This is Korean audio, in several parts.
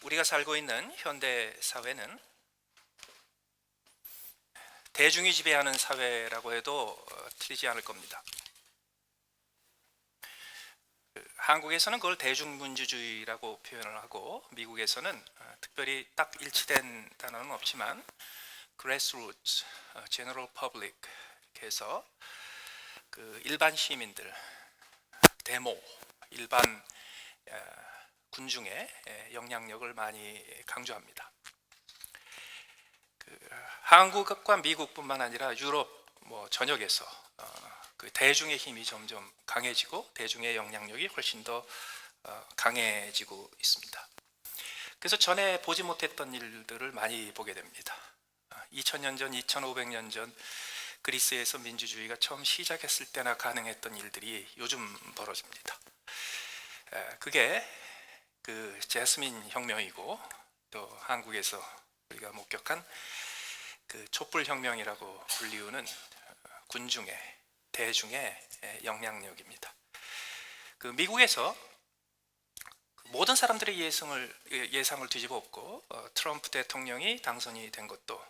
우리가 살고 있는 현대 사회는 대중이 지배하는 사회라고 해도 틀리지 않을 겁니다. 한국에서는 그걸 대중민주주의라고 표현을 하고, 미국에서는 특별히 딱 일치된 단어는 없지만 grassroots, general public 이렇게 해서 그 일반 시민들, 데모, 일반 군중의 영향력을 많이 강조합니다. 한국과 미국뿐만 아니라 유럽 전역에서 그 대중의 힘이 점점 강해지고 대중의 영향력이 훨씬 더 강해지고 있습니다. 그래서 전에 보지 못했던 일들을 많이 보게 됩니다. 2000년 전, 2500년 전 그리스에서 민주주의가 처음 시작했을 때나 가능했던 일들이 요즘 벌어집니다. 그게 그 제스민 혁명이고, 또 한국에서 우리가 목격한 그 촛불혁명이라고 불리우는 군중의, 대중의 영향력입니다. 그 미국에서 모든 사람들의 예상을 뒤집어 엎고 트럼프 대통령이 당선이 된 것도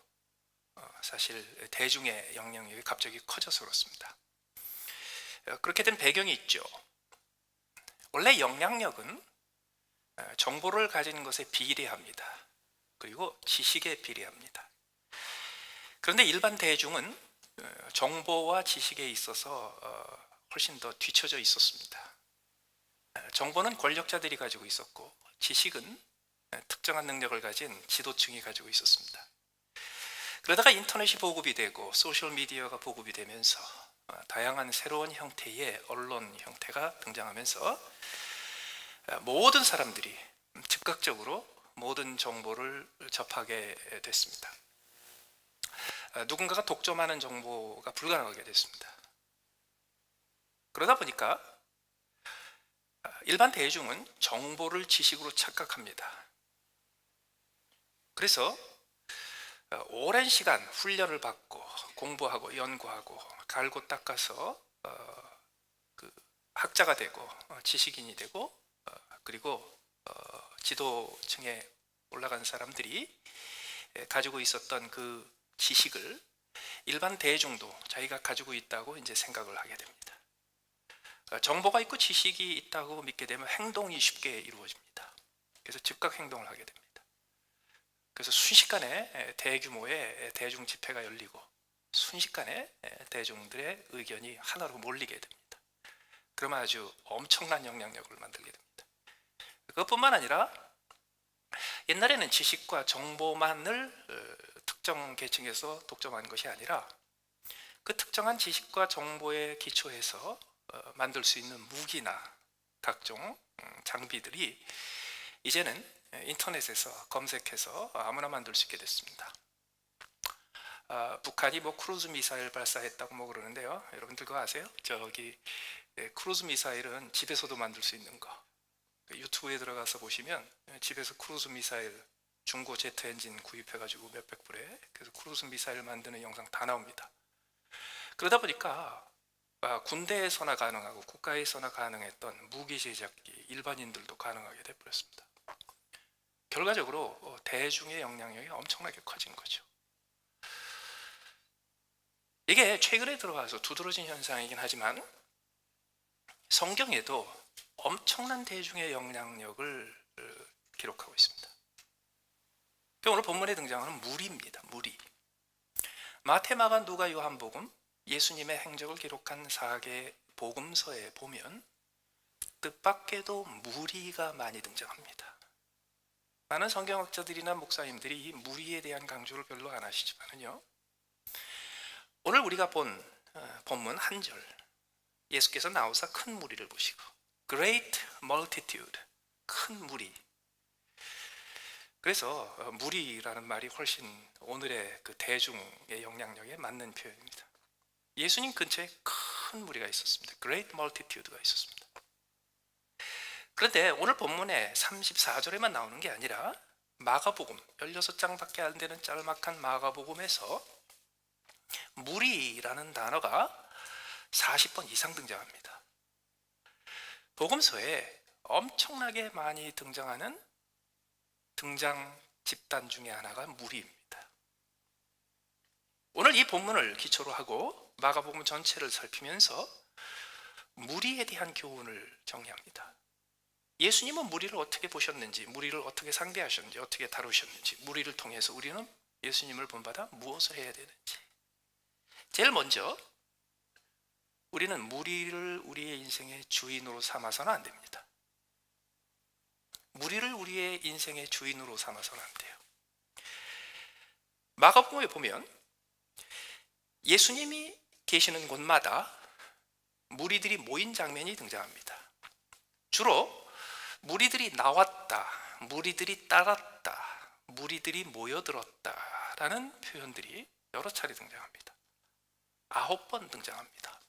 사실 대중의 영향력이 갑자기 커져서 그렇습니다. 그렇게 된 배경이 있죠. 원래 영향력은 정보를 가진 것에 비례합니다. 그리고 지식에 비례합니다. 그런데 일반 대중은 정보와 지식에 있어서 훨씬 더 뒤처져 있었습니다. 정보는 권력자들이 가지고 있었고, 지식은 특정한 능력을 가진 지도층이 가지고 있었습니다. 그러다가 인터넷이 보급이 되고 소셜미디어가 보급이 되면서 다양한 새로운 형태의 언론 형태가 등장하면서 모든 사람들이 즉각적으로 모든 정보를 접하게 됐습니다. 누군가가 독점하는 정보가 불가능하게 됐습니다. 그러다 보니까 일반 대중은 정보를 지식으로 착각합니다. 그래서 오랜 시간 훈련을 받고 공부하고 연구하고 갈고 닦아서 그 학자가 되고 지식인이 되고 그리고 지도층에 올라간 사람들이 가지고 있었던 그 지식을 일반 대중도 자기가 가지고 있다고 이제 생각을 하게 됩니다. 정보가 있고 지식이 있다고 믿게 되면 행동이 쉽게 이루어집니다. 그래서 즉각 행동을 하게 됩니다. 그래서 순식간에 대규모의 대중 집회가 열리고 순식간에 대중들의 의견이 하나로 몰리게 됩니다. 그러면 아주 엄청난 영향력을 만들게 됩니다. 그것뿐만 아니라 옛날에는 지식과 정보만을 특정 계층에서 독점한 것이 아니라 그 특정한 지식과 정보에 기초해서 만들 수 있는 무기나 각종 장비들이 이제는 인터넷에서 검색해서 아무나 만들 수 있게 됐습니다. 북한이 크루즈 미사일 발사했다고 그러는데요. 여러분들 그거 아세요? 저기 크루즈 미사일은 집에서도 만들 수 있는 거. 유튜브에 들어가서 보시면 집에서 크루즈 미사일 중고 제트 엔진 구입해가지고 몇백 불에 그래서 크루즈 미사일 만드는 영상 다 나옵니다. 그러다 보니까 군대에서나 가능하고 국가에서나 가능했던 무기 제작기 일반인들도 가능하게 돼버렸습니다. 결과적으로 대중의 영향력이 엄청나게 커진 거죠. 이게 최근에 들어와서 두드러진 현상이긴 하지만 성경에도 엄청난 대중의 영향력을 기록하고 있습니다. 오늘 본문에 등장하는 무리입니다. 무리. 마태, 마가, 누가, 요한복음, 예수님의 행적을 기록한 4개 복음서에 보면 뜻밖에도 무리가 많이 등장합니다. 많은 성경학자들이나 목사님들이 이 무리에 대한 강조를 별로 안 하시지만요, 오늘 우리가 본 본문 한 절, 예수께서 나오사 큰 무리를 보시고 Great multitude, 큰 무리. 그래서 무리라는 말이 훨씬 오늘의 그 대중의 영향력에 맞는 표현입니다. 예수님 근처에 큰 무리가 있었습니다. Great multitude가 있었습니다. 그런데 오늘 본문에 34절에만 나오는 게 아니라 마가복음 16장밖에 안 되는 짤막한 마가복음에서 무리라는 단어가 40번 이상 등장합니다. 복음서에 엄청나게 많이 등장하는 등장 집단 중에 하나가 무리입니다. 오늘 이 본문을 기초로 하고 마가복음 전체를 살피면서 무리에 대한 교훈을 정리합니다. 예수님은 무리를 어떻게 보셨는지, 무리를 어떻게 상대하셨는지, 어떻게 다루셨는지, 무리를 통해서 우리는 예수님을 본받아 무엇을 해야 되는지. 제일 먼저 우리는 무리를 우리의 인생의 주인으로 삼아서는 안 됩니다. 무리를 우리의 인생의 주인으로 삼아서는 안 돼요. 마가복음에 보면 예수님이 계시는 곳마다 무리들이 모인 장면이 등장합니다. 주로 무리들이 나왔다, 무리들이 따랐다, 무리들이 모여들었다라는 표현들이 여러 차례 등장합니다. 9번 등장합니다.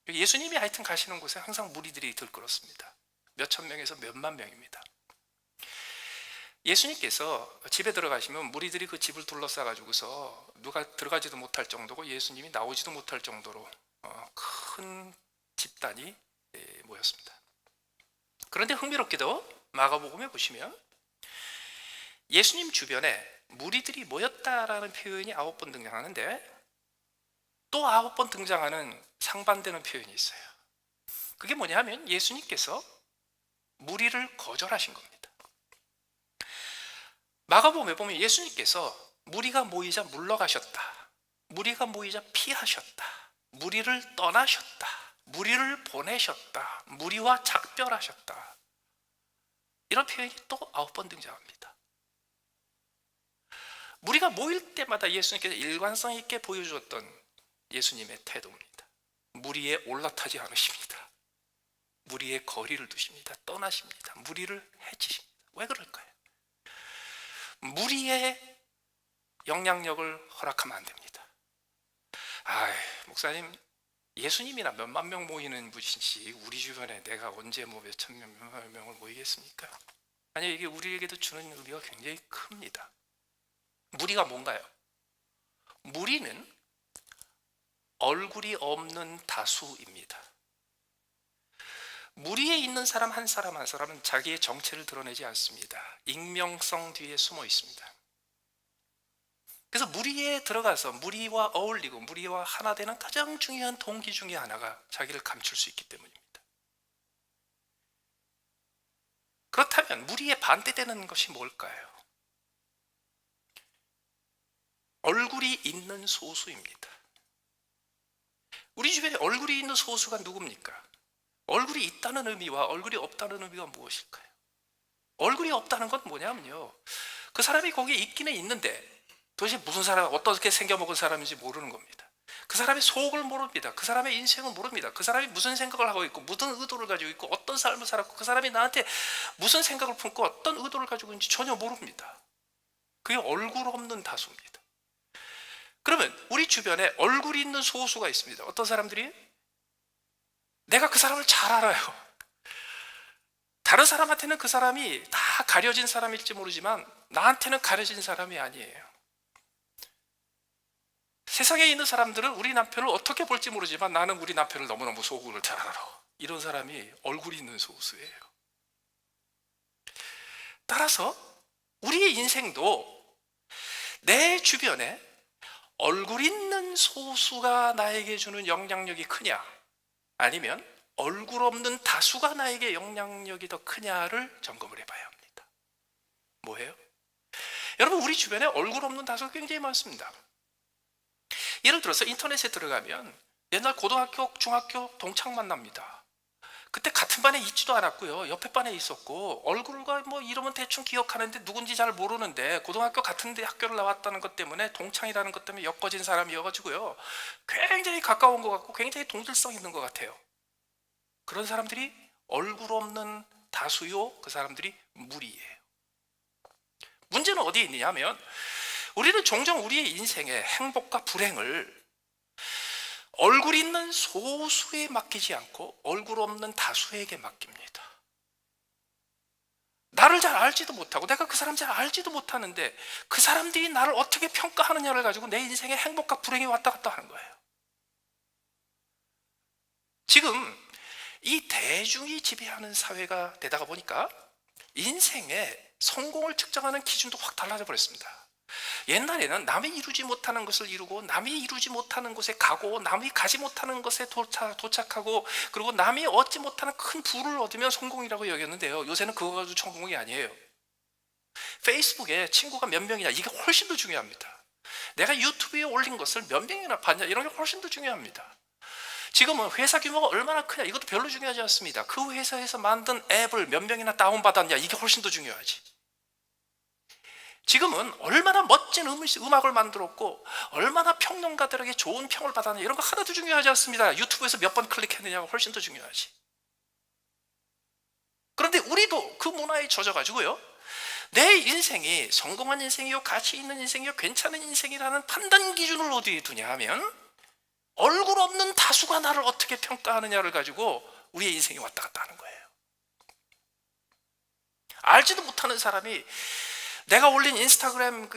예수님이 하여튼 가시는 곳에 항상 무리들이 들끓었습니다. 몇천 명에서 몇만 명입니다. 예수님께서 집에 들어가시면 무리들이 그 집을 둘러싸 가지고서 누가 들어가지도 못할 정도고 예수님이 나오지도 못할 정도로 큰 집단이 모였습니다. 그런데 흥미롭게도 마가복음에 보시면 예수님 주변에 무리들이 모였다라는 표현이 9번 등장하는데 또 9번 등장하는 상반되는 표현이 있어요. 그게 뭐냐 하면 예수님께서 무리를 거절하신 겁니다. 마가복음에 보면 예수님께서 무리가 모이자 물러가셨다, 무리가 모이자 피하셨다, 무리를 떠나셨다, 무리를 보내셨다, 무리와 작별하셨다, 이런 표현이 또 9번 등장합니다. 무리가 모일 때마다 예수님께서 일관성 있게 보여주었던 예수님의 태도입니다. 무리에 올라타지 않으십니다. 무리의 거리를 두십니다. 떠나십니다. 무리를 해치십니다. 왜 그럴까요? 무리의 영향력을 허락하면 안 됩니다. 목사님, 예수님이나 몇만 명 모이는 분이지 우리 주변에 내가 언제 몇천 명, 몇만 명을 모이겠습니까? 아니, 이게 우리에게도 주는 의미가 굉장히 큽니다. 무리가 뭔가요? 무리는 얼굴이 없는 다수입니다. 무리에 있는 사람 한 사람 한 사람은 자기의 정체를 드러내지 않습니다. 익명성 뒤에 숨어 있습니다. 그래서 무리에 들어가서 무리와 어울리고 무리와 하나 되는 가장 중요한 동기 중에 하나가 자기를 감출 수 있기 때문입니다. 그렇다면 무리에 반대되는 것이 뭘까요? 얼굴이 있는 소수입니다. 우리 주변에 얼굴이 있는 소수가 누굽니까? 얼굴이 있다는 의미와 얼굴이 없다는 의미가 무엇일까요? 얼굴이 없다는 건 뭐냐면요, 그 사람이 거기에 있기는 있는데 도대체 무슨 사람, 어떻게 생겨먹은 사람인지 모르는 겁니다. 그 사람의 속을 모릅니다. 그 사람의 인생을 모릅니다. 그 사람이 무슨 생각을 하고 있고 무슨 의도를 가지고 있고 어떤 삶을 살았고 그 사람이 나한테 무슨 생각을 품고 어떤 의도를 가지고 있는지 전혀 모릅니다. 그게 얼굴 없는 다수입니다. 그러면 우리 주변에 얼굴이 있는 소수가 있습니다. 어떤 사람들이 내가 그 사람을 잘 알아요. 다른 사람한테는 그 사람이 다 가려진 사람일지 모르지만 나한테는 가려진 사람이 아니에요. 세상에 있는 사람들은 우리 남편을 어떻게 볼지 모르지만 나는 우리 남편을 너무너무 속을 잘 알아. 이런 사람이 얼굴이 있는 소수예요. 따라서 우리의 인생도 내 주변에 얼굴 있는 소수가 나에게 주는 영향력이 크냐, 아니면 얼굴 없는 다수가 나에게 영향력이 더 크냐를 점검을 해봐야 합니다. 뭐예요? 여러분, 우리 주변에 얼굴 없는 다수가 굉장히 많습니다. 예를 들어서 인터넷에 들어가면 옛날 고등학교, 중학교 동창 만납니다. 그때 같은 반에 있지도 않았고요, 옆에 반에 있었고 얼굴과 뭐 이름은 대충 기억하는데 누군지 잘 모르는데 고등학교 같은 데 학교를 나왔다는 것 때문에 동창이라는 것 때문에 엮어진 사람이어가지고요 굉장히 가까운 것 같고 굉장히 동질성 있는 것 같아요. 그런 사람들이 얼굴 없는 다수요, 그 사람들이 무리예요. 문제는 어디에 있느냐 하면 우리는 종종 우리의 인생의 행복과 불행을 얼굴 있는 소수에 맡기지 않고 얼굴 없는 다수에게 맡깁니다. 나를 잘 알지도 못하고 내가 그 사람 잘 알지도 못하는데 그 사람들이 나를 어떻게 평가하느냐를 가지고 내 인생의 행복과 불행이 왔다 갔다 하는 거예요. 지금 이 대중이 지배하는 사회가 되다가 보니까 인생의 성공을 측정하는 기준도 확 달라져 버렸습니다. 옛날에는 남이 이루지 못하는 것을 이루고, 남이 이루지 못하는 곳에 가고, 남이 가지 못하는 것에 도착하고, 그리고 남이 얻지 못하는 큰 부를 얻으면 성공이라고 여겼는데요, 요새는 그거 가지고 성공이 아니에요. 페이스북에 친구가 몇 명이냐, 이게 훨씬 더 중요합니다. 내가 유튜브에 올린 것을 몇 명이나 봤냐, 이런 게 훨씬 더 중요합니다. 지금은 회사 규모가 얼마나 크냐, 이것도 별로 중요하지 않습니다. 그 회사에서 만든 앱을 몇 명이나 다운받았냐, 이게 훨씬 더 중요하지. 지금은 얼마나 멋진 음악을 만들었고, 얼마나 평론가들에게 좋은 평을 받았냐, 이런 거 하나도 중요하지 않습니다. 유튜브에서 몇 번 클릭했느냐가 훨씬 더 중요하지. 그런데 우리도 그 문화에 젖어가지고요, 내 인생이 성공한 인생이요, 가치 있는 인생이요, 괜찮은 인생이라는 판단 기준을 어디에 두냐 하면, 얼굴 없는 다수가 나를 어떻게 평가하느냐를 가지고 우리의 인생이 왔다 갔다 하는 거예요. 알지도 못하는 사람이 내가 올린 인스타그램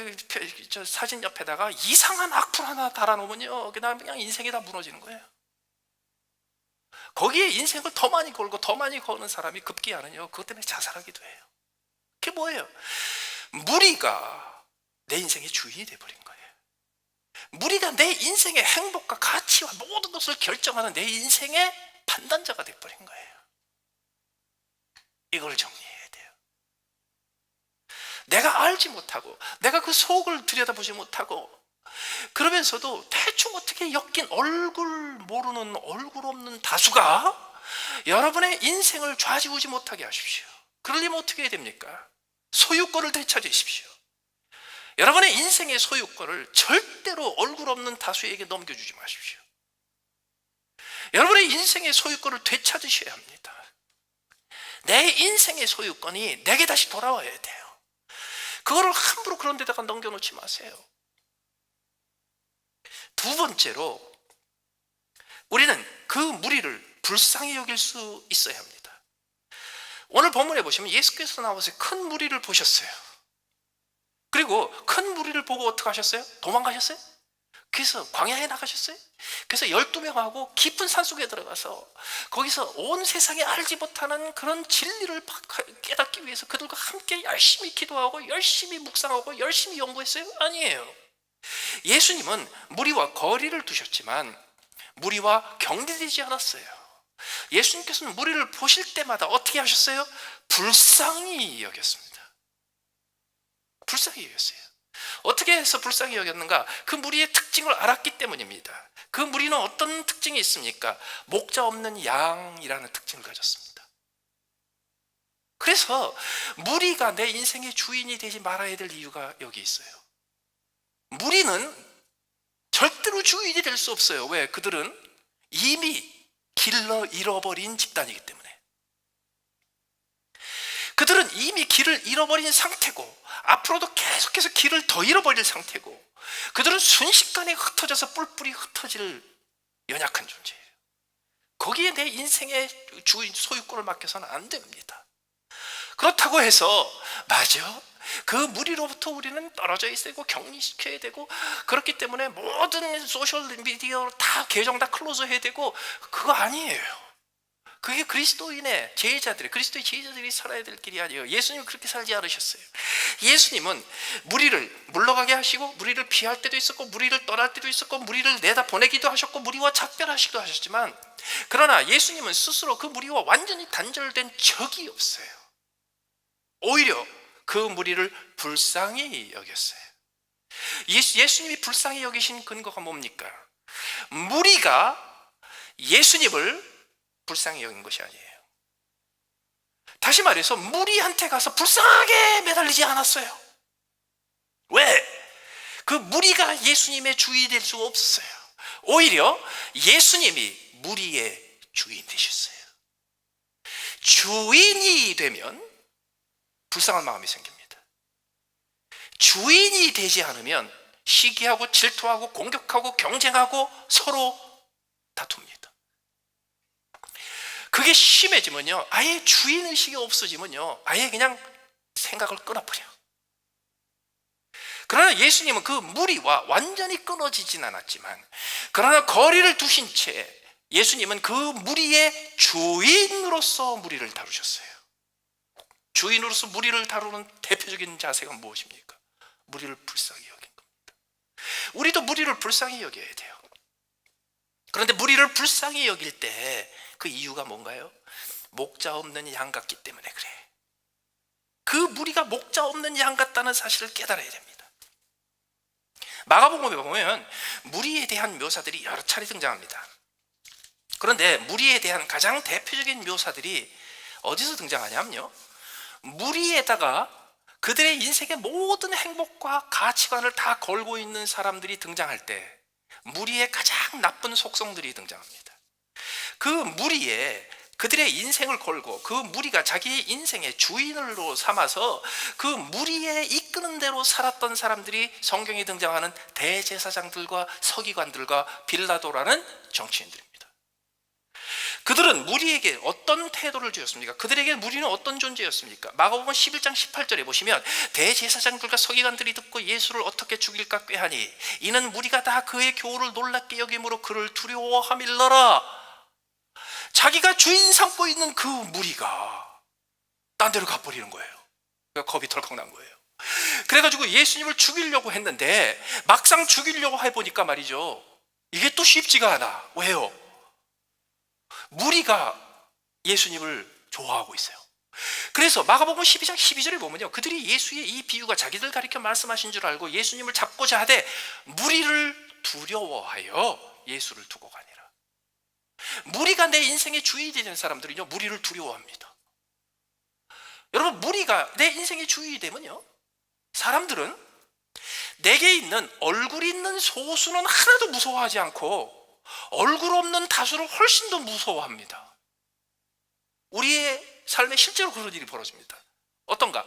사진 옆에다가 이상한 악플 하나 달아놓으면요, 그냥 인생이 다 무너지는 거예요. 거기에 인생을 더 많이 걸고 더 많이 거는 사람이 급기야는요, 그것 때문에 자살하기도 해요. 그게 뭐예요? 무리가 내 인생의 주인이 돼버린 거예요. 무리가 내 인생의 행복과 가치와 모든 것을 결정하는 내 인생의 판단자가 돼버린 거예요. 이걸 정리해야 돼요. 내가 알지 못하고, 내가 그 속을 들여다보지 못하고, 그러면서도 대충 어떻게 엮인 얼굴 모르는, 얼굴 없는 다수가 여러분의 인생을 좌지우지 못하게 하십시오. 그러려면 어떻게 해야 됩니까? 소유권을 되찾으십시오. 여러분의 인생의 소유권을 절대로 얼굴 없는 다수에게 넘겨주지 마십시오. 여러분의 인생의 소유권을 되찾으셔야 합니다. 내 인생의 소유권이 내게 다시 돌아와야 돼요. 그거를 함부로 그런 데다가 넘겨놓지 마세요. 두 번째로, 우리는 그 무리를 불쌍히 여길 수 있어야 합니다. 오늘 본문에 보시면 예수께서 나와서 큰 무리를 보셨어요. 그리고 큰 무리를 보고 어떻게 하셨어요? 도망가셨어요? 그래서 광야에 나가셨어요? 그래서 12명하고 깊은 산속에 들어가서 거기서 온 세상에 알지 못하는 그런 진리를 깨닫기 위해서 그들과 함께 열심히 기도하고 열심히 묵상하고 열심히 연구했어요? 아니에요. 예수님은 무리와 거리를 두셨지만 무리와 경계되지 않았어요. 예수님께서는 무리를 보실 때마다 어떻게 하셨어요? 불쌍히 여겼습니다. 불쌍히 여겼어요. 어떻게 해서 불쌍히 여겼는가? 그 무리의 특징을 알았기 때문입니다. 그 무리는 어떤 특징이 있습니까? 목자 없는 양이라는 특징을 가졌습니다. 그래서 무리가 내 인생의 주인이 되지 말아야 될 이유가 여기 있어요. 무리는 절대로 주인이 될 수 없어요. 왜? 그들은 이미 길을 잃어버린 집단이기 때문에. 그들은 이미 길을 잃어버린 상태고, 앞으로도 계속해서 길을 더 잃어버릴 상태고, 그들은 순식간에 흩어져서 뿔뿔이 흩어질 연약한 존재예요. 거기에 내 인생의 주인 소유권을 맡겨서는 안 됩니다. 그렇다고 해서 맞아, 그 무리로부터 우리는 떨어져 있어야 되고 격리시켜야 되고, 그렇기 때문에 모든 소셜미디어 다 계정 다 클로즈 해야 되고, 그거 아니에요. 그게 그리스도인의 제자들이, 그리스도의 제자들이 살아야 될 길이 아니에요. 예수님은 그렇게 살지 않으셨어요. 예수님은 무리를 물러가게 하시고, 무리를 피할 때도 있었고, 무리를 떠날 때도 있었고, 무리를 내다 보내기도 하셨고, 무리와 작별하시기도 하셨지만, 그러나 예수님은 스스로 그 무리와 완전히 단절된 적이 없어요. 오히려 그 무리를 불쌍히 여겼어요. 예수님이 불쌍히 여기신 근거가 뭡니까? 무리가 예수님을 불쌍히 여긴 것이 아니에요. 다시 말해서 무리한테 가서 불쌍하게 매달리지 않았어요. 왜? 그 무리가 예수님의 주인이 될 수가 없었어요. 오히려 예수님이 무리의 주인 되셨어요. 주인이 되면 불쌍한 마음이 생깁니다. 주인이 되지 않으면 시기하고 질투하고 공격하고 경쟁하고 서로 다툽니다. 그게 심해지면요, 아예 주인의식이 없어지면요, 아예 그냥 생각을 끊어버려. 그러나 예수님은 그 무리와 완전히 끊어지진 않았지만, 그러나 거리를 두신 채 예수님은 그 무리의 주인으로서 무리를 다루셨어요. 주인으로서 무리를 다루는 대표적인 자세가 무엇입니까? 무리를 불쌍히 여긴 겁니다. 우리도 무리를 불쌍히 여겨야 돼요. 그런데 무리를 불쌍히 여길 때 그 이유가 뭔가요? 목자 없는 양 같기 때문에 그래. 그 무리가 목자 없는 양 같다는 사실을 깨달아야 됩니다. 마가복음에 보면 무리에 대한 묘사들이 여러 차례 등장합니다. 그런데 무리에 대한 가장 대표적인 묘사들이 어디서 등장하냐면요, 무리에다가 그들의 인생의 모든 행복과 가치관을 다 걸고 있는 사람들이 등장할 때 무리의 가장 나쁜 속성들이 등장합니다. 그 무리에 그들의 인생을 걸고 그 무리가 자기의 인생의 주인으로 삼아서 그 무리에 이끄는 대로 살았던 사람들이 성경에 등장하는 대제사장들과 서기관들과 빌라도라는 정치인들입니다. 그들은 무리에게 어떤 태도를 주었습니까? 그들에게 무리는 어떤 존재였습니까? 마가복음 11장 18절에 보시면 대제사장들과 서기관들이 듣고 예수를 어떻게 죽일까 꾀하니 이는 무리가 다 그의 교훈을 놀랍게 여김으로 그를 두려워함일러라. 자기가 주인 삼고 있는 그 무리가 딴 데로 가버리는 거예요. 그러니까 겁이 덜컥 난 거예요. 그래가지고 예수님을 죽이려고 했는데 막상 죽이려고 해보니까 말이죠, 이게 또 쉽지가 않아. 왜요? 무리가 예수님을 좋아하고 있어요. 그래서 마가복음 12장 12절에 보면요, 그들이 예수의 이 비유가 자기들 가리켜 말씀하신 줄 알고 예수님을 잡고자 하되 무리를 두려워하여 예수를 두고 가니라. 무리가 내 인생의 주인이 되는 사람들은요, 무리를 두려워합니다. 여러분, 무리가 내 인생의 주인이 되면요, 사람들은 내게 있는 얼굴이 있는 소수는 하나도 무서워하지 않고 얼굴 없는 다수를 훨씬 더 무서워합니다. 우리의 삶에 실제로 그런 일이 벌어집니다. 어떤가?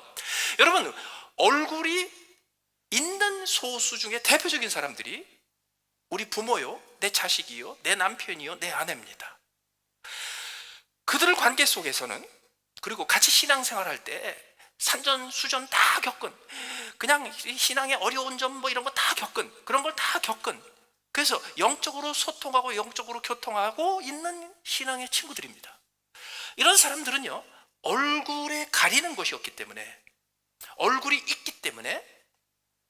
여러분, 얼굴이 있는 소수 중에 대표적인 사람들이 우리 부모요, 내 자식이요, 내 남편이요, 내 아내입니다. 그들 관계 속에서는, 그리고 같이 신앙생활할 때 산전수전 다 겪은, 그냥 신앙의 어려운 점 뭐 이런 거 다 겪은, 그런 걸 다 겪은, 그래서 영적으로 소통하고 영적으로 교통하고 있는 신앙의 친구들입니다. 이런 사람들은요, 얼굴에 가리는 것이 없기 때문에, 얼굴이 있기 때문에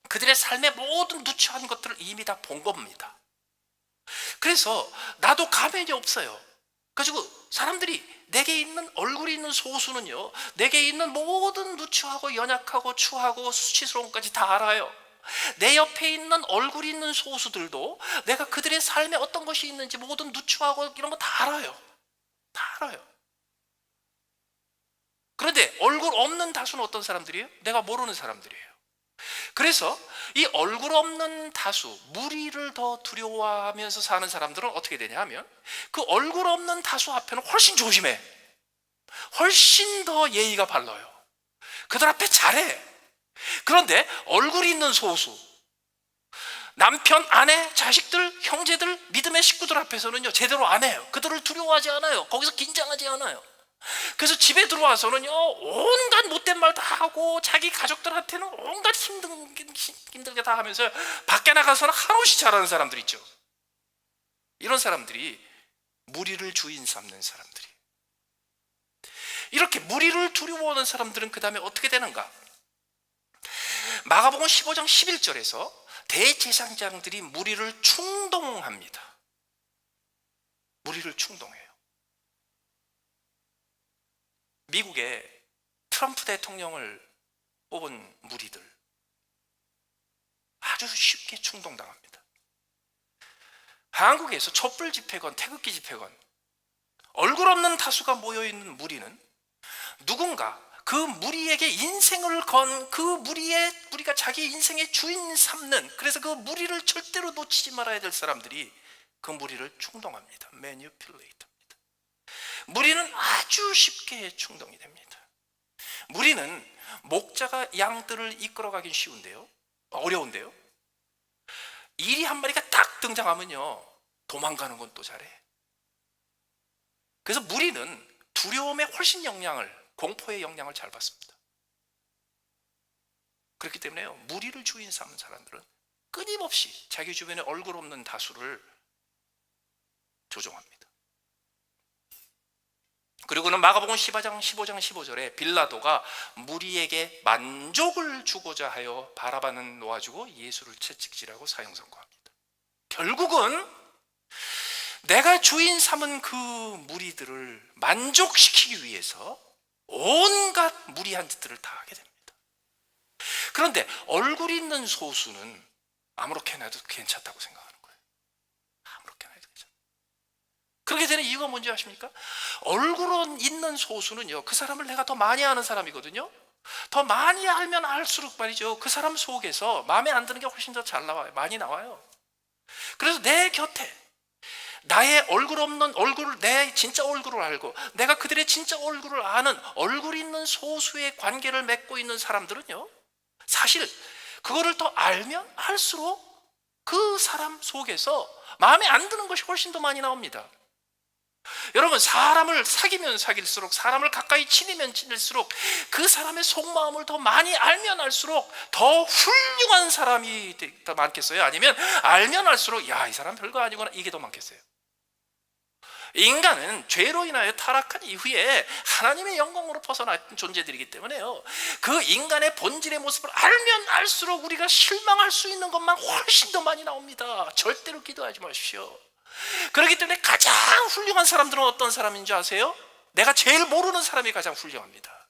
그들의 삶의 모든 누추한 것들을 이미 다 본 겁니다. 그래서 나도 가면이 없어요. 가지고 사람들이 내게 있는 얼굴이 있는 소수는요, 내게 있는 모든 누추하고 연약하고 추하고 수치스러운 것까지 다 알아요. 내 옆에 있는 얼굴이 있는 소수들도 내가 그들의 삶에 어떤 것이 있는지 모든 누추하고 이런 거 다 알아요. 다 알아요. 그런데 얼굴 없는 다수는 어떤 사람들이에요? 내가 모르는 사람들이에요. 그래서 이 얼굴 없는 다수, 무리를 더 두려워하면서 사는 사람들은 어떻게 되냐 하면 그 얼굴 없는 다수 앞에는 훨씬 조심해. 훨씬 더 예의가 발라요. 그들 앞에 잘해. 그런데 얼굴이 있는 소수, 남편, 아내, 자식들, 형제들, 믿음의 식구들 앞에서는요, 제대로 안 해요. 그들을 두려워하지 않아요. 거기서 긴장하지 않아요. 그래서 집에 들어와서는요, 온갖 못된 말 다 하고 자기 가족들한테는 온갖 힘들게 다 하면서 밖에 나가서는 한없이 잘하는 사람들 있죠. 이런 사람들이 무리를 주인 삼는 사람들이. 이렇게 무리를 두려워하는 사람들은 그 다음에 어떻게 되는가? 마가복음 15장 11절에서 대제사장들이 무리를 충동합니다. 무리를 충동해요. 미국의 트럼프 대통령을 뽑은 무리들 아주 쉽게 충동당합니다. 한국에서 촛불 집회건 태극기 집회건 얼굴 없는 다수가 모여있는 무리는 누군가 그 무리에게 인생을 건 그 무리가 자기 인생의 주인 삼는, 그래서 그 무리를 절대로 놓치지 말아야 될 사람들이 그 무리를 충동합니다. 매니플레이터입니다. 무리는 아주 쉽게 충동이 됩니다. 무리는 목자가 양들을 이끌어가긴 쉬운데요, 어려운데요, 이리 한 마리가 딱 등장하면요, 도망가는 건 또 잘해. 그래서 무리는 두려움의 훨씬 공포의 영향을 잘 받습니다. 그렇기 때문에요, 무리를 주인 삼는 사람들은 끊임없이 자기 주변에 얼굴 없는 다수를 조종합니다. 그리고는 마가복음 15장 15절에 빌라도가 무리에게 만족을 주고자 하여 바라바는 놓아주고 예수를 채찍질하고 사형 선고합니다. 결국은 내가 주인 삼은 그 무리들을 만족시키기 위해서 온갖 무리한 짓들을 다 하게 됩니다. 그런데 얼굴 있는 소수는 아무렇게나 해도 괜찮다고 생각하는 거예요. 아무렇게나 해도 괜찮다. 그렇게 되는 이유가 뭔지 아십니까? 얼굴은 있는 소수는요, 그 사람을 내가 더 많이 아는 사람이거든요. 더 많이 알면 알수록 말이죠, 그 사람 속에서 마음에 안 드는 게 훨씬 더 잘 나와요. 많이 나와요. 그래서 내 곁에 나의 얼굴 없는 얼굴을, 내 진짜 얼굴을 알고 내가 그들의 진짜 얼굴을 아는 얼굴 있는 소수의 관계를 맺고 있는 사람들은요, 사실 그거를 더 알면 알수록 그 사람 속에서 마음에 안 드는 것이 훨씬 더 많이 나옵니다. 여러분, 사람을 사귀면 사귈수록, 사람을 가까이 지내면 지낼수록 그 사람의 속마음을 더 많이 알면 알수록 더 훌륭한 사람이 더 많겠어요? 아니면 알면 알수록 야, 이 사람 별거 아니구나, 이게 더 많겠어요? 인간은 죄로 인하여 타락한 이후에 하나님의 영광으로 벗어난 존재들이기 때문에요, 그 인간의 본질의 모습을 알면 알수록 우리가 실망할 수 있는 것만 훨씬 더 많이 나옵니다. 절대로 기도하지 마십시오. 그렇기 때문에 가장 훌륭한 사람들은 어떤 사람인 줄 아세요? 내가 제일 모르는 사람이 가장 훌륭합니다.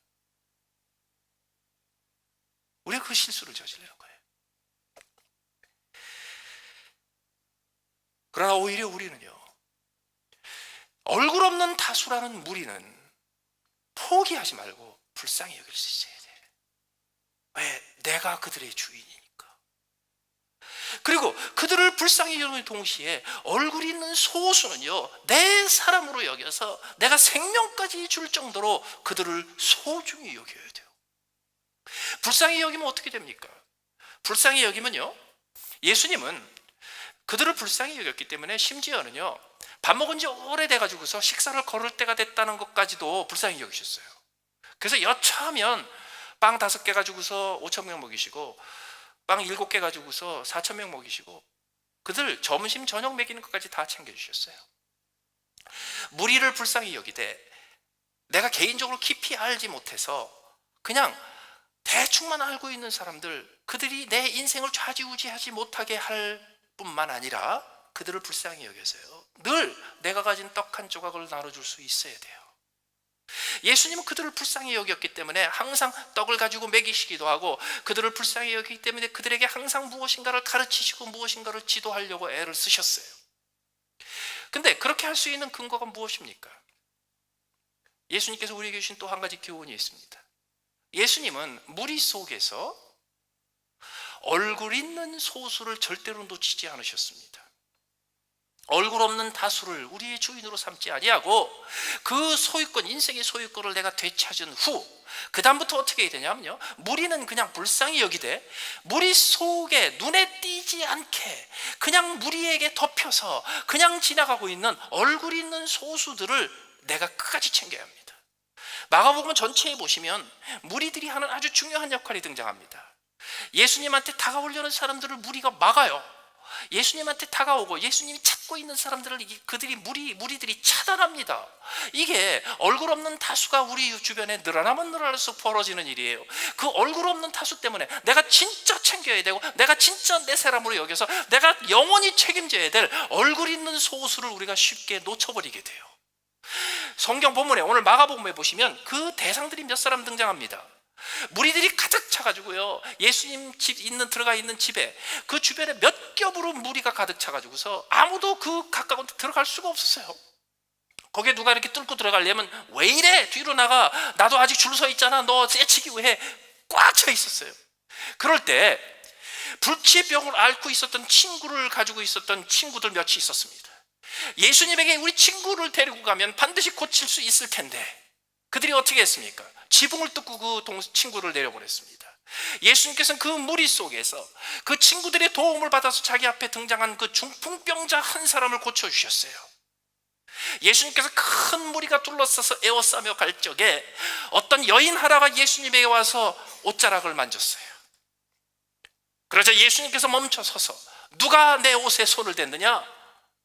우리가 그 실수를 저지르는 거예요. 그러나 오히려 우리는요, 얼굴 없는 다수라는 무리는 포기하지 말고 불쌍히 여길 수 있어야 돼. 왜? 내가 그들의 주인이니까. 그리고 그들을 불쌍히 여기는 동시에 얼굴 있는 소수는요, 내 사람으로 여겨서 내가 생명까지 줄 정도로 그들을 소중히 여겨야 돼요. 불쌍히 여기면 어떻게 됩니까? 불쌍히 여기면요, 예수님은 그들을 불쌍히 여겼기 때문에 심지어는요, 밥 먹은 지 오래돼가지고서 식사를 거를 때가 됐다는 것까지도 불쌍히 여기셨어요. 그래서 여차하면 빵 5개 가지고서 5,000명 먹이시고, 빵 7개 가지고서 4,000명 먹이시고, 그들 점심 저녁 먹이는 것까지 다 챙겨주셨어요. 무리를 불쌍히 여기되 내가 개인적으로 깊이 알지 못해서 그냥 대충만 알고 있는 사람들, 그들이 내 인생을 좌지우지하지 못하게 할 뿐만 아니라 그들을 불쌍히 여겨서요, 늘 내가 가진 떡 한 조각을 나눠줄 수 있어야 돼요. 예수님은 그들을 불쌍히 여겼기 때문에 항상 떡을 가지고 먹이시기도 하고, 그들을 불쌍히 여기기 때문에 그들에게 항상 무엇인가를 가르치시고 무엇인가를 지도하려고 애를 쓰셨어요. 근데 그렇게 할 수 있는 근거가 무엇입니까? 예수님께서 우리에게 주신 또 한 가지 교훈이 있습니다. 예수님은 무리 속에서 얼굴 있는 소수를 절대로 놓치지 않으셨습니다. 얼굴 없는 다수를 우리의 주인으로 삼지 아니하고 그 소유권, 인생의 소유권을 내가 되찾은 후 그 다음부터 어떻게 해야 되냐면요, 무리는 그냥 불쌍히 여기되 무리 속에 눈에 띄지 않게 그냥 무리에게 덮여서 그냥 지나가고 있는 얼굴 있는 소수들을 내가 끝까지 챙겨야 합니다. 마가복음 전체에 보시면 무리들이 하는 아주 중요한 역할이 등장합니다. 예수님한테 다가오려는 사람들을 무리가 막아요. 예수님한테 다가오고 예수님이 찾고 있는 사람들을 무리들이 차단합니다. 이게 얼굴 없는 다수가 우리 주변에 늘어나면 늘어날수록 벌어지는 일이에요. 그 얼굴 없는 다수 때문에 내가 진짜 챙겨야 되고 내가 진짜 내 사람으로 여겨서 내가 영원히 책임져야 될 얼굴 있는 소수를 우리가 쉽게 놓쳐버리게 돼요. 성경 본문에 오늘 마가복음에 보시면 그 대상들이 몇 사람 등장합니다. 무리들이 가득 차가지고요, 예수님 집 들어가 있는 집에 그 주변에 몇 겹으로 무리가 가득 차가지고서 아무도 그 가까운 데 들어갈 수가 없었어요. 거기에 누가 이렇게 뚫고 들어가려면 왜 이래? 뒤로 나가. 나도 아직 줄 서 있잖아. 너 쎄치기 왜? 꽉 차 있었어요. 그럴 때 불치병을 앓고 있었던 친구를 가지고 있었던 친구들 몇이 있었습니다. 예수님에게 우리 친구를 데리고 가면 반드시 고칠 수 있을 텐데 그들이 어떻게 했습니까? 지붕을 뚫고 그 친구를 내려보냈습니다. 예수님께서는 그 무리 속에서 그 친구들의 도움을 받아서 자기 앞에 등장한 그 중풍병자 한 사람을 고쳐주셨어요. 예수님께서 큰 무리가 둘러싸서 에워싸며 갈 적에 어떤 여인 하나가 예수님에게 와서 옷자락을 만졌어요. 그러자 예수님께서 멈춰서서 누가 내 옷에 손을 댔느냐?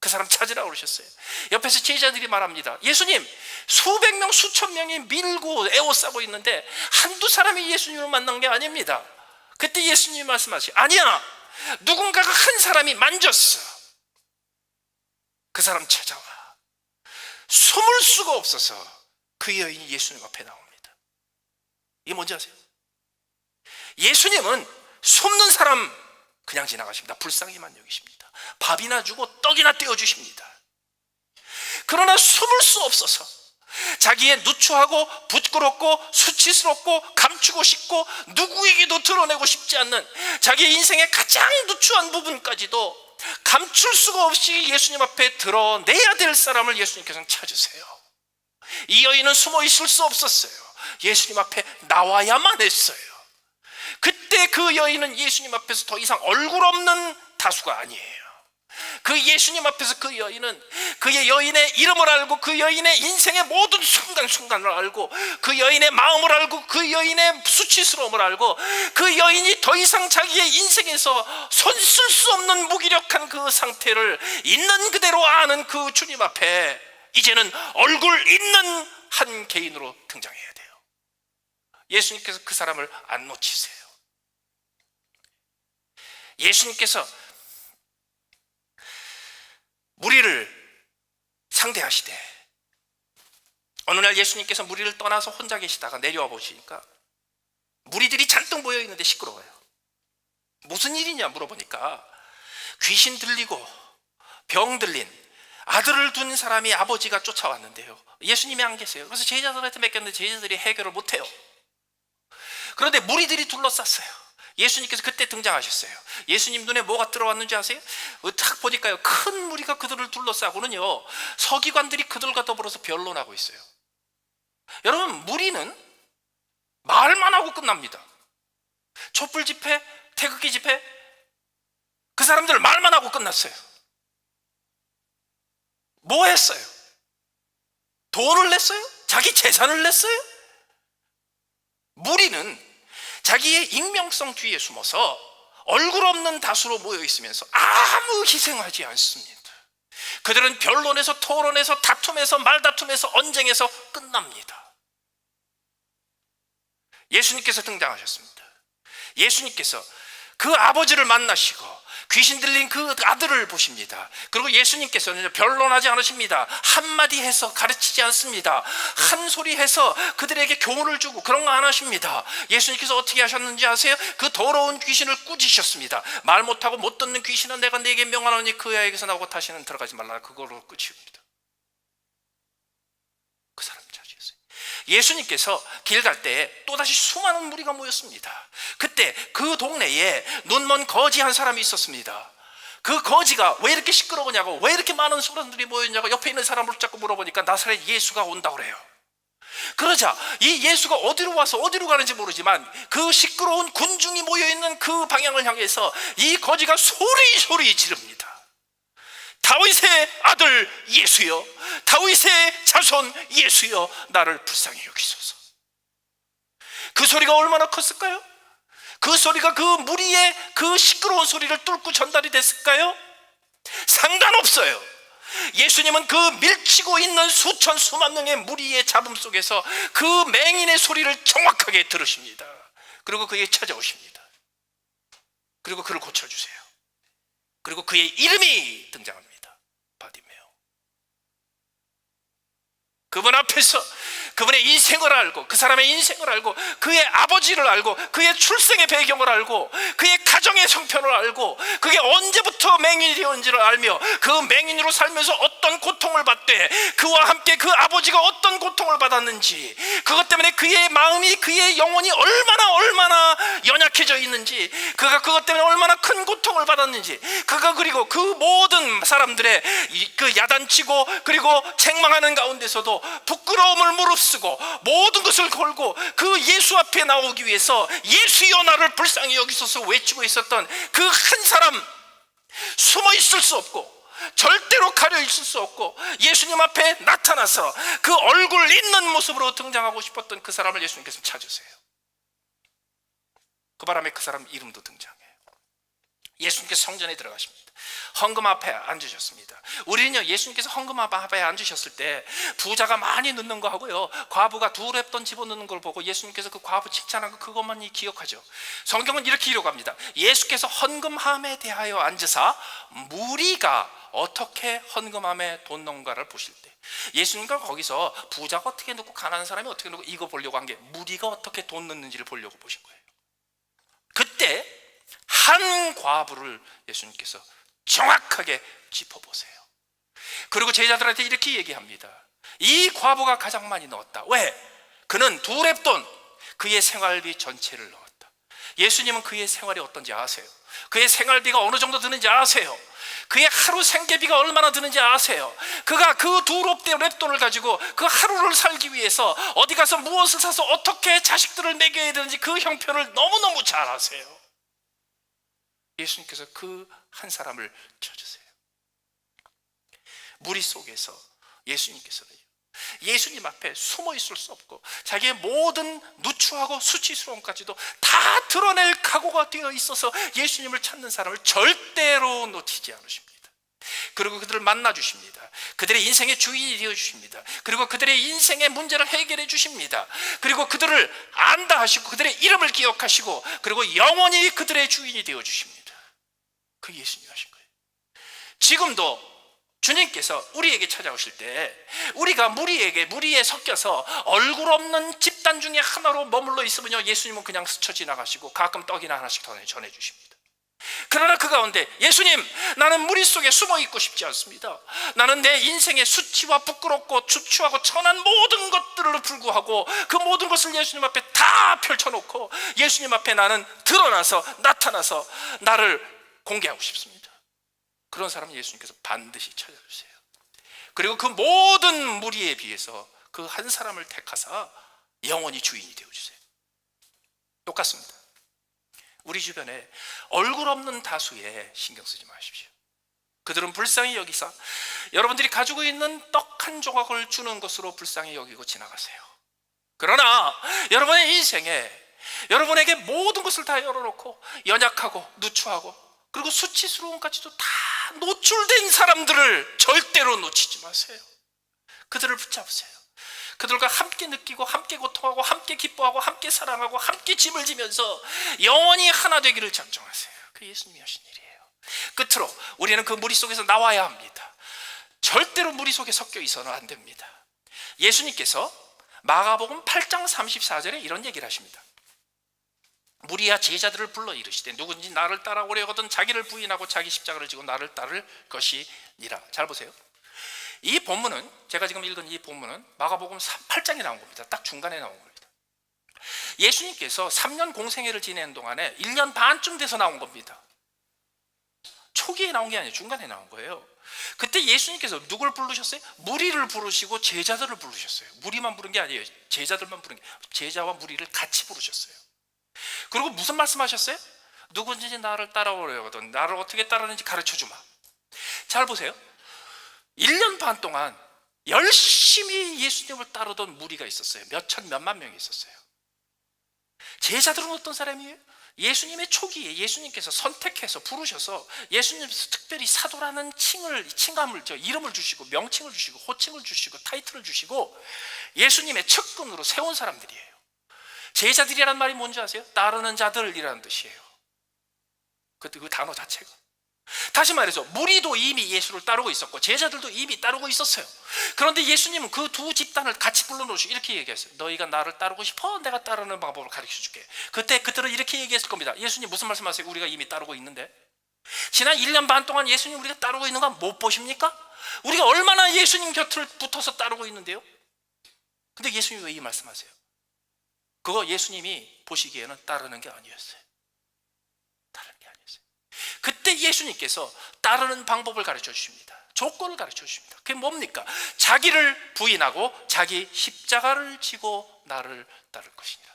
그 사람 찾으라고 그러셨어요. 옆에서 제자들이 말합니다. 예수님, 수백 명 수천 명이 밀고 에워싸고 있는데 한두 사람이 예수님을 만난 게 아닙니다. 그때 예수님이 말씀하시죠. 아니야, 누군가가 한 사람이 만졌어. 그 사람 찾아와. 숨을 수가 없어서 그 여인이 예수님 앞에 나옵니다. 이게 뭔지 아세요? 예수님은 숨는 사람 그냥 지나가십니다. 불쌍히만 여기십니다. 밥이나 주고 떡이나 떼어주십니다. 그러나 숨을 수 없어서 자기의 누추하고 부끄럽고 수치스럽고 감추고 싶고 누구에게도 드러내고 싶지 않는 자기의 인생의 가장 누추한 부분까지도 감출 수가 없이 예수님 앞에 드러내야 될 사람을 예수님께서는 찾으세요. 이 여인은 숨어 있을 수 없었어요. 예수님 앞에 나와야만 했어요. 그때 그 여인은 예수님 앞에서 더 이상 얼굴 없는 다수가 아니에요. 그 예수님 앞에서 그 여인은 그의 여인의 이름을 알고 그 여인의 인생의 모든 순간순간을 알고 그 여인의 마음을 알고 그 여인의 수치스러움을 알고 그 여인이 더 이상 자기의 인생에서 손 쓸 수 없는 무기력한 그 상태를 있는 그대로 아는 그 주님 앞에 이제는 얼굴 있는 한 개인으로 등장해야 돼요. 예수님께서 그 사람을 안 놓치세요. 예수님께서 무리를 상대하시되 어느 날 예수님께서 무리를 떠나서 혼자 계시다가 내려와 보시니까 무리들이 잔뜩 모여 있는데 시끄러워요. 무슨 일이냐 물어보니까 귀신 들리고 병 들린 아들을 둔 사람이 아버지가 쫓아왔는데요. 예수님이 안 계세요. 그래서 제자들한테 맡겼는데 제자들이 해결을 못해요. 그런데 무리들이 둘러쌌어요. 예수님께서 그때 등장하셨어요. 예수님 눈에 뭐가 들어왔는지 아세요? 딱 보니까요, 큰 무리가 그들을 둘러싸고는요, 서기관들이 그들과 더불어서 변론하고 있어요. 여러분, 무리는 말만 하고 끝납니다. 촛불 집회, 태극기 집회, 그 사람들 말만 하고 끝났어요. 뭐 했어요? 돈을 냈어요? 자기 재산을 냈어요? 무리는 자기의 익명성 뒤에 숨어서 얼굴 없는 다수로 모여 있으면서 아무 희생하지 않습니다. 그들은 변론에서, 토론에서, 다툼에서, 말다툼에서, 언쟁에서 끝납니다. 예수님께서 등장하셨습니다. 예수님께서 그 아버지를 만나시고 귀신 들린 그 아들을 보십니다. 그리고 예수님께서는 변론하지 않으십니다. 한마디 해서 가르치지 않습니다. 한 소리 해서 그들에게 교훈을 주고 그런 거 안 하십니다. 예수님께서 어떻게 하셨는지 아세요? 그 더러운 귀신을 꾸짖으셨습니다. 말 못하고 못 듣는 귀신은 내가 네게 명하노니 그 아이에게서 나오고 다시는 들어가지 말라. 그걸로 끝입니다. 그 사람 찾으셨어요. 예수님께서 길 갈 때 또다시 수많은 무리가 모였습니다. 그때 그 동네에 눈먼 거지 한 사람이 있었습니다. 그 거지가 왜 이렇게 시끄러우냐고, 왜 이렇게 많은 사람들이 모였냐고 옆에 있는 사람을 자꾸 물어보니까 나사렛 예수가 온다고 그래요. 그러자 이 예수가 어디로 와서 어디로 가는지 모르지만 그 시끄러운 군중이 모여있는 그 방향을 향해서 이 거지가 소리 지릅니다. 다윗의 아들 예수여, 다윗의 자손 예수여, 나를 불쌍히 여기소서. 그 소리가 얼마나 컸을까요? 그 소리가 그 무리의 그 시끄러운 소리를 뚫고 전달이 됐을까요? 상관없어요. 예수님은 그 밀치고 있는 수천 수만 명의 무리의 잡음 속에서 그 맹인의 소리를 정확하게 들으십니다. 그리고 그에게 찾아오십니다. 그리고 그를 고쳐주세요. 그리고 그의 이름이 등장합니다. 바디메오. 그분 앞에서 그분의 인생을 알고, 그 사람의 인생을 알고, 그의 아버지를 알고, 그의 출생의 배경을 알고, 그의 가정의 형편을 알고, 그게 언제부터 맹인이 되었는지를 알며 그 맹인으로 살면서 어떤 고통을 받되 그와 함께 그 아버지가 어떤 고통을 받았는지, 그것 때문에 그의 마음이, 그의 영혼이 얼마나 연약해져 있는지, 그가 그것 때문에 얼마나 큰 고통을 받았는지, 그가 그리고 그 모든 사람들의 그 야단치고 그리고 책망하는 가운데서도 부끄러움을 무릅쓰고 모든 것을 걸고 그 예수 앞에 나오기 위해서 예수여 나를 불쌍히 여기소서 외치고 있었던 그 한 사람, 숨어 있을 수 없고 절대로 가려 있을 수 없고 예수님 앞에 나타나서 그 얼굴 있는 모습으로 등장하고 싶었던 그 사람을 예수님께서 찾으세요. 그 바람에 그 사람 이름도 등장해요. 예수님께서 성전에 들어가십니다. 헌금 앞에 앉으셨습니다. 우리는요, 예수님께서 헌금 앞에 앉으셨을 때 부자가 많이 넣는 거 하고요, 과부가 2랩돈 집어넣는 걸 보고 예수님께서 그 과부 칭찬한 거 그것만 기억하죠. 성경은 이렇게 기록합니다. 예수께서 헌금함에 대하여 앉으사 무리가 어떻게 헌금함에 돈 넣은가를 보실 때, 예수님과 거기서 부자가 어떻게 넣고 가난한 사람이 어떻게 넣고 이거 보려고 한 게 무리가 어떻게 돈 넣는지를 보려고 보신 거예요. 그때 한 과부를 예수님께서 정확하게 짚어보세요. 그리고 제자들한테 이렇게 얘기합니다. 이 과부가 가장 많이 넣었다. 왜? 그는 2랩돈, 그의 생활비 전체를 넣었다. 예수님은 그의 생활이 어떤지 아세요? 그의 생활비가 어느 정도 드는지 아세요? 그의 하루 생계비가 얼마나 드는지 아세요? 그가 그 2랩돈을 가지고 그 하루를 살기 위해서 어디 가서 무엇을 사서 어떻게 자식들을 먹여야 되는지 그 형편을 너무너무 잘 아세요. 예수님께서 그 한 사람을 쳐주세요. 무리 속에서 예수님께서는 예수님 앞에 숨어 있을 수 없고 자기의 모든 누추하고 수치스러움까지도 다 드러낼 각오가 되어 있어서 예수님을 찾는 사람을 절대로 놓치지 않으십니다. 그리고 그들을 만나 주십니다. 그들의 인생의 주인이 되어 주십니다. 그리고 그들의 인생의 문제를 해결해 주십니다. 그리고 그들을 안다 하시고 그들의 이름을 기억하시고 그리고 영원히 그들의 주인이 되어 주십니다. 그 예수님이 하신 거예요. 지금도 주님께서 우리에게 찾아오실 때 우리가 무리에 섞여서 얼굴 없는 집단 중에 하나로 머물러 있으면요, 예수님은 그냥 스쳐 지나가시고 가끔 떡이나 하나씩 더 전해주십니다. 그러나 그 가운데 예수님, 나는 무리 속에 숨어 있고 싶지 않습니다. 나는 내 인생의 수치와 부끄럽고 추추하고 천한 모든 것들을 불구하고 그 모든 것을 예수님 앞에 다 펼쳐놓고 예수님 앞에 나는 드러나서 나타나서 나를 공개하고 싶습니다. 그런 사람은 예수님께서 반드시 찾아주세요. 그리고 그 모든 무리에 비해서 그 한 사람을 택하사 영원히 주인이 되어주세요. 똑같습니다. 우리 주변에 얼굴 없는 다수에 신경 쓰지 마십시오. 그들은 불쌍히 여기사 여러분들이 가지고 있는 떡 한 조각을 주는 것으로 불쌍히 여기고 지나가세요. 그러나 여러분의 인생에 여러분에게 모든 것을 다 열어놓고 연약하고 누추하고 그리고 수치스러움까지도 다 노출된 사람들을 절대로 놓치지 마세요. 그들을 붙잡으세요. 그들과 함께 느끼고 함께 고통하고 함께 기뻐하고 함께 사랑하고 함께 짐을 지면서 영원히 하나 되기를 작정하세요. 그 예수님이 하신 일이에요. 끝으로 우리는 그 무리 속에서 나와야 합니다. 절대로 무리 속에 섞여 있어는 안 됩니다. 예수님께서 마가복음 8장 34절에 이런 얘기를 하십니다. 무리와 제자들을 불러 이르시되 누구든지 나를 따라오려거든 자기를 부인하고 자기 십자가를 지고 나를 따를 것이니라. 잘 보세요. 이 본문은, 제가 지금 읽은 이 본문은 마가복음 8장에 나온 겁니다. 딱 중간에 나온 겁니다. 예수님께서 3년 공생애를 지내는 동안에 1년 반쯤 돼서 나온 겁니다. 초기에 나온 게 아니에요. 중간에 나온 거예요. 그때 예수님께서 누굴 부르셨어요? 무리를 부르시고 제자들을 부르셨어요. 무리만 부른 게 아니에요. 제자들만 부른 게, 제자와 무리를 같이 부르셨어요. 그리고 무슨 말씀하셨어요? 누구든지 나를 따라오려거든 나를 어떻게 따르는지 가르쳐주마. 잘 보세요. 1년 반 동안 열심히 예수님을 따르던 무리가 있었어요. 몇만 명이 있었어요. 제자들은 어떤 사람이에요? 예수님의 초기에 예수님께서 선택해서 부르셔서 예수님께서 특별히 사도라는 칭함을, 이름을 주시고 명칭을 주시고 호칭을 주시고 타이틀을 주시고 예수님의 측근으로 세운 사람들이에요. 제자들이란 말이 뭔지 아세요? 따르는 자들이라는 뜻이에요. 그 단어 자체가. 다시 말해서 무리도 이미 예수를 따르고 있었고 제자들도 이미 따르고 있었어요. 그런데 예수님은 그 두 집단을 같이 불러놓으시고 이렇게 얘기했어요. 너희가 나를 따르고 싶어? 내가 따르는 방법을 가르쳐줄게. 그때 그들은 이렇게 얘기했을 겁니다. 예수님 무슨 말씀하세요? 우리가 이미 따르고 있는데. 지난 1년 반 동안 예수님 우리가 따르고 있는 거 못 보십니까? 우리가 얼마나 예수님 곁을 붙어서 따르고 있는데요. 근데 예수님이 왜 이 말씀하세요? 그거 예수님이 보시기에는 따르는 게 아니었어요. 따르는 게 아니었어요. 그때 예수님께서 따르는 방법을 가르쳐 주십니다. 조건을 가르쳐 주십니다. 그게 뭡니까? 자기를 부인하고 자기 십자가를 지고 나를 따를 것이니라.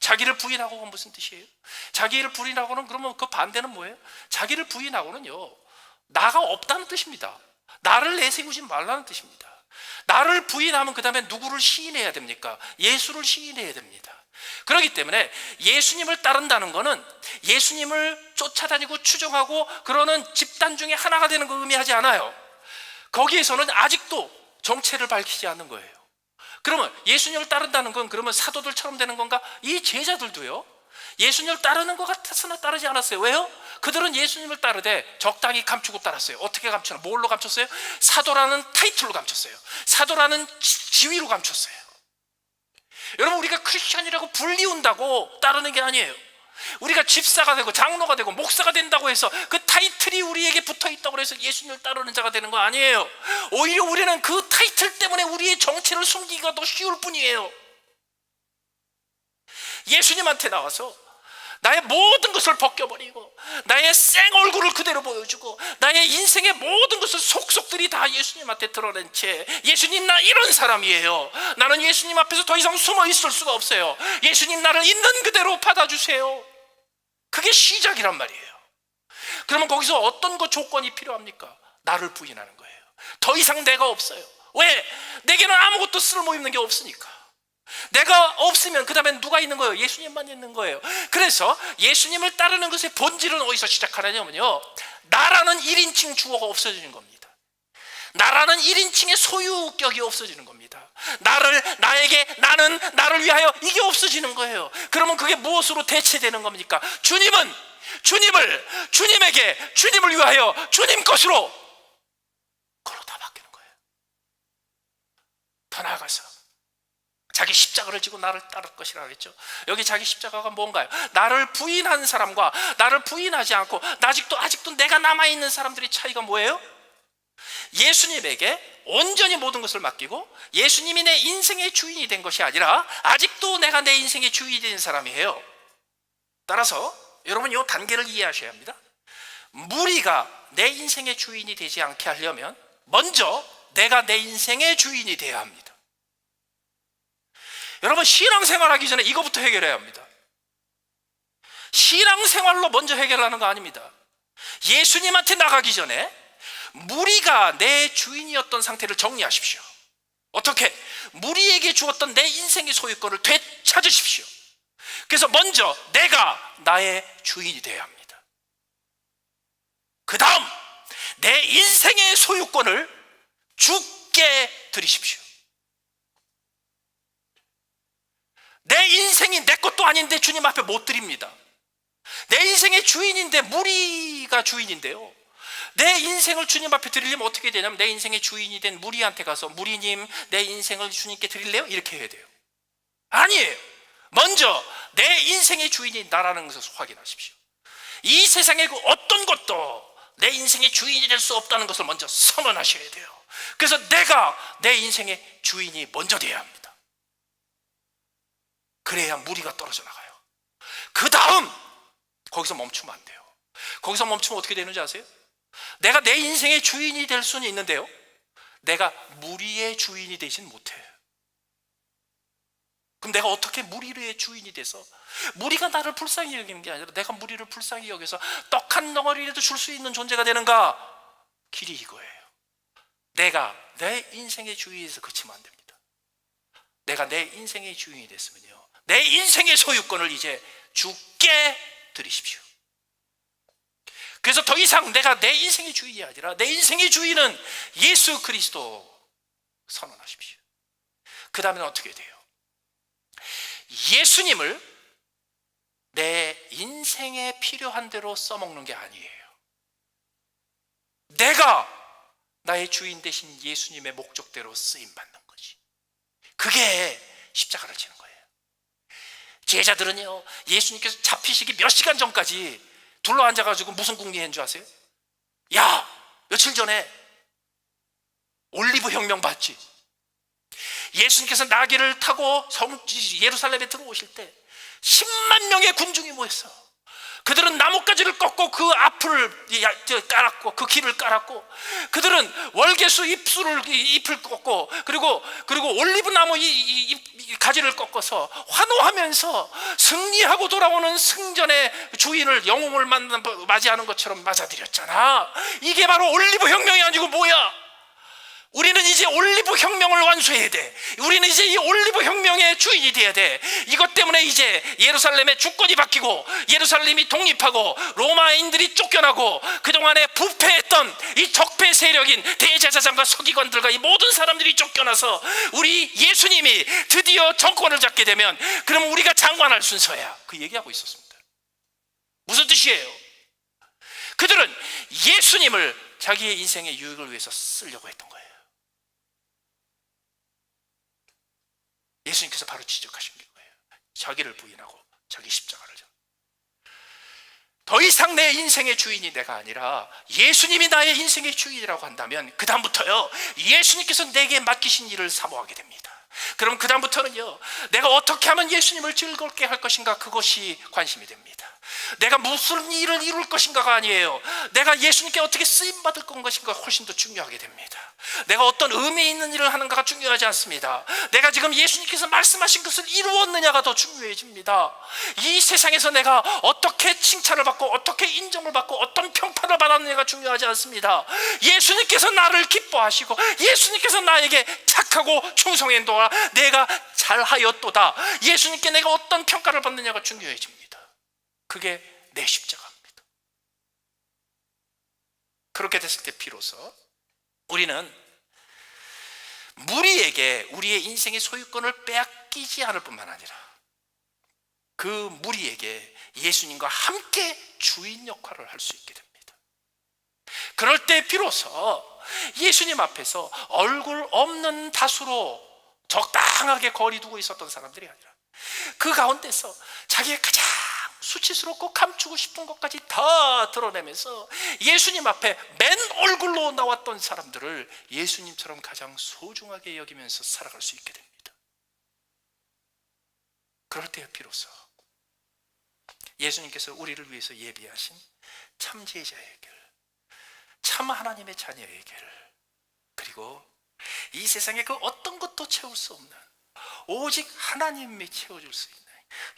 자기를 부인하고가 무슨 뜻이에요? 자기를 부인하고는 그러면 그 반대는 뭐예요? 자기를 부인하고는요, 나가 없다는 뜻입니다. 나를 내세우지 말라는 뜻입니다. 나를 부인하면 그 다음에 누구를 시인해야 됩니까? 예수를 시인해야 됩니다. 그렇기 때문에 예수님을 따른다는 것은 예수님을 쫓아다니고 추종하고 그러는 집단 중에 하나가 되는 걸 의미하지 않아요. 거기에서는 아직도 정체를 밝히지 않는 거예요. 그러면 예수님을 따른다는 건 그러면 사도들처럼 되는 건가? 이 제자들도요, 예수님을 따르는 것 같았으나 따르지 않았어요. 왜요? 그들은 예수님을 따르되 적당히 감추고 따랐어요. 어떻게 감추나? 뭘로 감췄어요? 사도라는 타이틀로 감췄어요. 사도라는 지위로 감췄어요. 여러분, 우리가 크리스천이라고 불리운다고 따르는 게 아니에요. 우리가 집사가 되고 장로가 되고 목사가 된다고 해서 그 타이틀이 우리에게 붙어 있다고 해서 예수님을 따르는 자가 되는 거 아니에요. 오히려 우리는 그 타이틀 때문에 우리의 정체를 숨기기가 더 쉬울 뿐이에요. 예수님한테 나와서 나의 모든 것을 벗겨버리고 나의 생 얼굴을 그대로 보여주고 나의 인생의 모든 것을 속속들이 다 예수님한테 드러낸 채, 예수님, 나 이런 사람이에요. 나는 예수님 앞에서 더 이상 숨어 있을 수가 없어요. 예수님, 나를 있는 그대로 받아주세요. 그게 시작이란 말이에요. 그러면 거기서 어떤 거 조건이 필요합니까? 나를 부인하는 거예요. 더 이상 내가 없어요. 왜? 내게는 아무것도 쓸모있는 게 없으니까. 내가 없으면 그 다음에 누가 있는 거예요? 예수님만 있는 거예요. 그래서 예수님을 따르는 것의 본질은 어디서 시작하냐면요, 나라는 1인칭 주어가 없어지는 겁니다. 나라는 1인칭의 소유격이 없어지는 겁니다. 나에게, 나는, 나를 위하여, 이게 없어지는 거예요. 그러면 그게 무엇으로 대체되는 겁니까? 주님에게, 주님을 위하여, 주님 것으로, 그걸로 다 바뀌는 거예요. 더 나아가서 자기 십자가를 지고 나를 따를 것이라고 했죠. 여기 자기 십자가가 뭔가요? 나를 부인한 사람과 나를 부인하지 않고 아직도 내가 남아있는 사람들의 차이가 뭐예요? 예수님에게 온전히 모든 것을 맡기고 예수님이 내 인생의 주인이 된 것이 아니라 아직도 내가 내 인생의 주인이 된 사람이에요. 따라서 여러분, 이 단계를 이해하셔야 합니다. 무리가 내 인생의 주인이 되지 않게 하려면 먼저 내가 내 인생의 주인이 되어야 합니다. 여러분, 신앙생활하기 전에 이거부터 해결해야 합니다. 신앙생활로 먼저 해결하는 거 아닙니다. 예수님한테 나가기 전에 무리가 내 주인이었던 상태를 정리하십시오. 어떻게? 무리에게 주었던 내 인생의 소유권을 되찾으십시오. 그래서 먼저 내가 나의 주인이 되어야 합니다. 그 다음 내 인생의 소유권을 주께 드리십시오. 내 인생이 내 것도 아닌데 주님 앞에 못 드립니다. 내 인생의 주인인데, 무리가 주인인데요, 내 인생을 주님 앞에 드리려면 어떻게 되냐면 내 인생의 주인이 된 무리한테 가서, 무리님, 내 인생을 주님께 드릴래요? 이렇게 해야 돼요. 아니에요. 먼저 내 인생의 주인이 나라는 것을 확인하십시오. 이 세상의 그 어떤 것도 내 인생의 주인이 될 수 없다는 것을 먼저 선언하셔야 돼요. 그래서 내가 내 인생의 주인이 먼저 돼야 합니다. 그래야 무리가 떨어져 나가요. 그 다음 거기서 멈추면 안 돼요. 거기서 멈추면 어떻게 되는지 아세요? 내가 내 인생의 주인이 될 수는 있는데요, 내가 무리의 주인이 되진 못해요. 그럼 내가 어떻게 무리의 주인이 돼서, 무리가 나를 불쌍히 여기는 게 아니라 내가 무리를 불쌍히 여겨서 떡 한 덩어리라도 줄 수 있는 존재가 되는가? 길이 이거예요. 내가 내 인생의 주인에서 그치면 안 됩니다. 내가 내 인생의 주인이 됐으면요, 내 인생의 소유권을 이제 주께 드리십시오. 그래서 더 이상 내가 내 인생의 주인이 아니라 내 인생의 주인은 예수 그리스도 선언하십시오. 그 다음에는 어떻게 돼요? 예수님을 내 인생에 필요한 대로 써먹는 게 아니에요. 내가 나의 주인 대신 예수님의 목적대로 쓰임받는 거지. 그게 십자가를 지는 거예요. 제자들은요, 예수님께서 잡히시기 몇 시간 전까지 둘러앉아가지고 무슨 궁리한 줄 아세요? 야, 며칠 전에 올리브 혁명 봤지? 예수님께서 나귀를 타고 예루살렘에 들어오실 때 10만 명의 군중이 모였어. 그들은 나뭇가지를 꺾고 그 앞을 깔았고, 그 길을 깔았고, 그들은 월계수 잎을 꺾고, 그리고 올리브 나무 이 가지를 꺾어서 환호하면서 승리하고 돌아오는 승전의 주인을, 영웅을 맞이하는 것처럼 맞아들였잖아. 이게 바로 올리브 혁명이 아니고 뭐야? 우리는 이제 올리브 혁명을 완수해야 돼. 우리는 이제 이 올리브 혁명의 주인이 돼야 돼. 이것 때문에 이제 예루살렘의 주권이 바뀌고 예루살렘이 독립하고 로마인들이 쫓겨나고 그동안에 부패했던 이 적폐 세력인 대제사장과 서기관들과 이 모든 사람들이 쫓겨나서 우리 예수님이 드디어 정권을 잡게 되면 그럼 우리가 장관할 순서야. 그 얘기하고 있었습니다. 무슨 뜻이에요? 그들은 예수님을 자기의 인생의 유익을 위해서 쓰려고 했던 거예요. 예수님께서 바로 지적하신 거예요. 자기를 부인하고 자기 십자가를 져. 더 이상 내 인생의 주인이 내가 아니라 예수님이 나의 인생의 주인이라고 한다면 그 다음부터요, 예수님께서 내게 맡기신 일을 사모하게 됩니다. 그럼 그 다음부터는요, 내가 어떻게 하면 예수님을 즐겁게 할 것인가, 그것이 관심이 됩니다. 내가 무슨 일을 이룰 것인가가 아니에요. 내가 예수님께 어떻게 쓰임받을 것인가 훨씬 더 중요하게 됩니다. 내가 어떤 의미 있는 일을 하는가가 중요하지 않습니다. 내가 지금 예수님께서 말씀하신 것을 이루었느냐가 더 중요해집니다. 이 세상에서 내가 어떻게 칭찬을 받고 어떻게 인정을 받고 어떤 평판을 받았느냐가 중요하지 않습니다. 예수님께서 나를 기뻐하시고 예수님께서 나에게 착하고 충성행동하 내가 잘하였도다. 예수님께 내가 어떤 평가를 받느냐가 중요해집니다. 그게 내 십자가입니다. 그렇게 됐을 때 비로소 우리는 무리에게 우리의 인생의 소유권을 빼앗기지 않을 뿐만 아니라 그 무리에게 예수님과 함께 주인 역할을 할 수 있게 됩니다. 그럴 때 비로소 예수님 앞에서 얼굴 없는 다수로 적당하게 거리 두고 있었던 사람들이 아니라 그 가운데서 자기의 가장 수치스럽고 감추고 싶은 것까지 다 드러내면서 예수님 앞에 맨 얼굴로 나왔던 사람들을 예수님처럼 가장 소중하게 여기면서 살아갈 수 있게 됩니다. 그럴 때에 비로소 예수님께서 우리를 위해서 예비하신 참 제자의 길, 참 하나님의 자녀의 길, 그리고 이 세상에 그 어떤 것도 채울 수 없는 오직 하나님이 채워줄 수 있는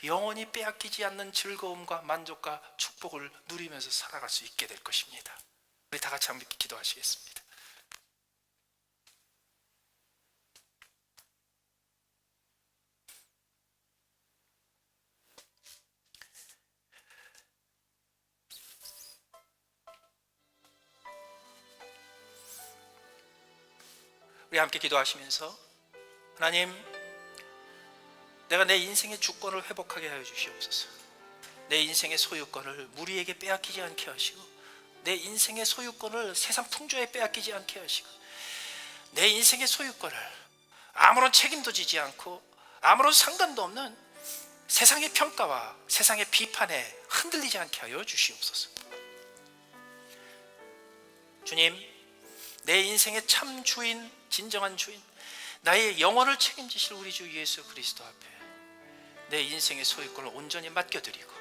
영원히 빼앗기지 않는 즐거움과 만족과 축복을 누리면서 살아갈 수 있게 될 것입니다. 우리 다 같이 함께 기도하시겠습니다. 우리 함께 기도하시면서 하나님, 내가 내 인생의 주권을 회복하게 하여 주시옵소서. 내 인생의 소유권을 무리에게 빼앗기지 않게 하시고 내 인생의 소유권을 세상 풍조에 빼앗기지 않게 하시고 내 인생의 소유권을 아무런 책임도 지지 않고 아무런 상관도 없는 세상의 평가와 세상의 비판에 흔들리지 않게 하여 주시옵소서. 주님, 내 인생의 참 주인, 진정한 주인, 나의 영혼을 책임지실 우리 주 예수 그리스도 앞에 내 인생의 소유권을 온전히 맡겨드리고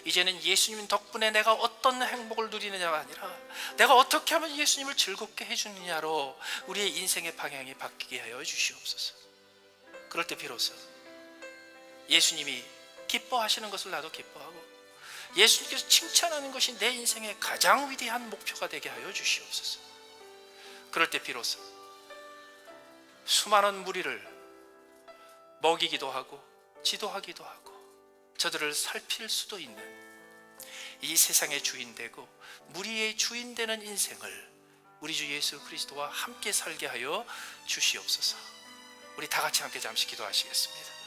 이제는 예수님 덕분에 내가 어떤 행복을 누리느냐가 아니라 내가 어떻게 하면 예수님을 즐겁게 해주느냐로 우리의 인생의 방향이 바뀌게 하여 주시옵소서. 그럴 때 비로소 예수님이 기뻐하시는 것을 나도 기뻐하고 예수님께서 칭찬하는 것이 내 인생의 가장 위대한 목표가 되게 하여 주시옵소서. 그럴 때 비로소 수많은 무리를 먹이기도 하고 지도하기도 하고 저들을 살필 수도 있는 이 세상의 주인 되고 무리의 주인 되는 인생을 우리 주 예수 그리스도와 함께 살게 하여 주시옵소서. 우리 다 같이 함께 잠시 기도하시겠습니다.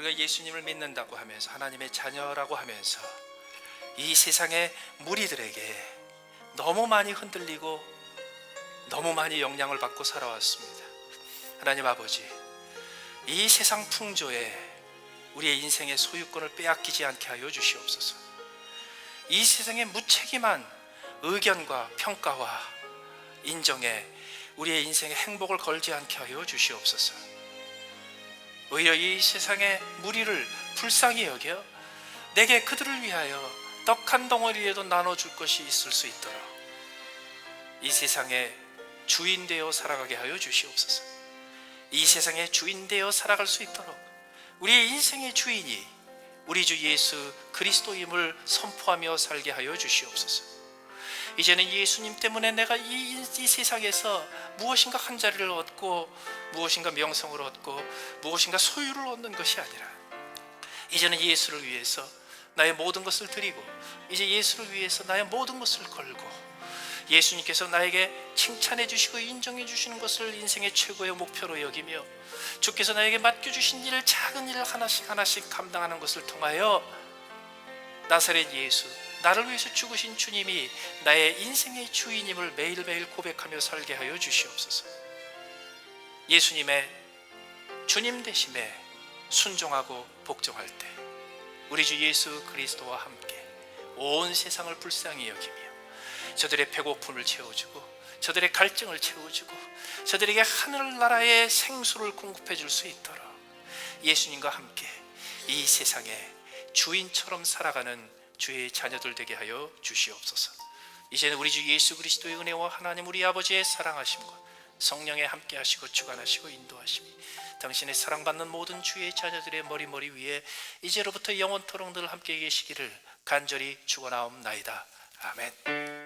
우리가 예수님을 믿는다고 하면서 하나님의 자녀라고 하면서 이 세상의 무리들에게 너무 많이 흔들리고 너무 많이 영향을 받고 살아왔습니다. 하나님 아버지, 이 세상 풍조에 우리의 인생의 소유권을 빼앗기지 않게 하여 주시옵소서. 이 세상의 무책임한 의견과 평가와 인정에 우리의 인생의 행복을 걸지 않게 하여 주시옵소서. 오히려 이 세상의 무리를 불쌍히 여겨 내게 그들을 위하여 떡 한 덩어리라도 나눠줄 것이 있을 수 있도록 이 세상의 주인 되어 살아가게 하여 주시옵소서. 이 세상의 주인 되어 살아갈 수 있도록 우리의 인생의 주인이 우리 주 예수 그리스도임을 선포하며 살게 하여 주시옵소서. 이제는 예수님 때문에 내가 이 세상에서 무엇인가 한 자리를 얻고 무엇인가 명성을 얻고 무엇인가 소유를 얻는 것이 아니라 이제는 예수를 위해서 나의 모든 것을 드리고 이제 예수를 위해서 나의 모든 것을 걸고 예수님께서 나에게 칭찬해 주시고 인정해 주시는 것을 인생의 최고의 목표로 여기며 주께서 나에게 맡겨주신 일을 작은 일을 하나씩 하나씩 감당하는 것을 통하여 나사렛 예수, 나를 위해서 죽으신 주님이 나의 인생의 주인임을 매일매일 고백하며 살게 하여 주시옵소서. 예수님의 주님 되심에 순종하고 복종할 때 우리 주 예수 그리스도와 함께 온 세상을 불쌍히 여기며 저들의 배고픔을 채워주고 저들의 갈증을 채워주고 저들에게 하늘나라의 생수를 공급해 줄 수 있도록 예수님과 함께 이 세상에 주인처럼 살아가는 주의 자녀들 되게 하여 주시옵소서. 이제는 우리 주 예수 그리스도의 은혜와 하나님 우리 아버지의 사랑하심과 성령의 함께 하시고 주관하시고 인도하심이 당신의 사랑받는 모든 주의 자녀들의 머리 위에 이제로부터 영원토록 늘 함께 계시기를 간절히 축원하옵나이다. 아멘.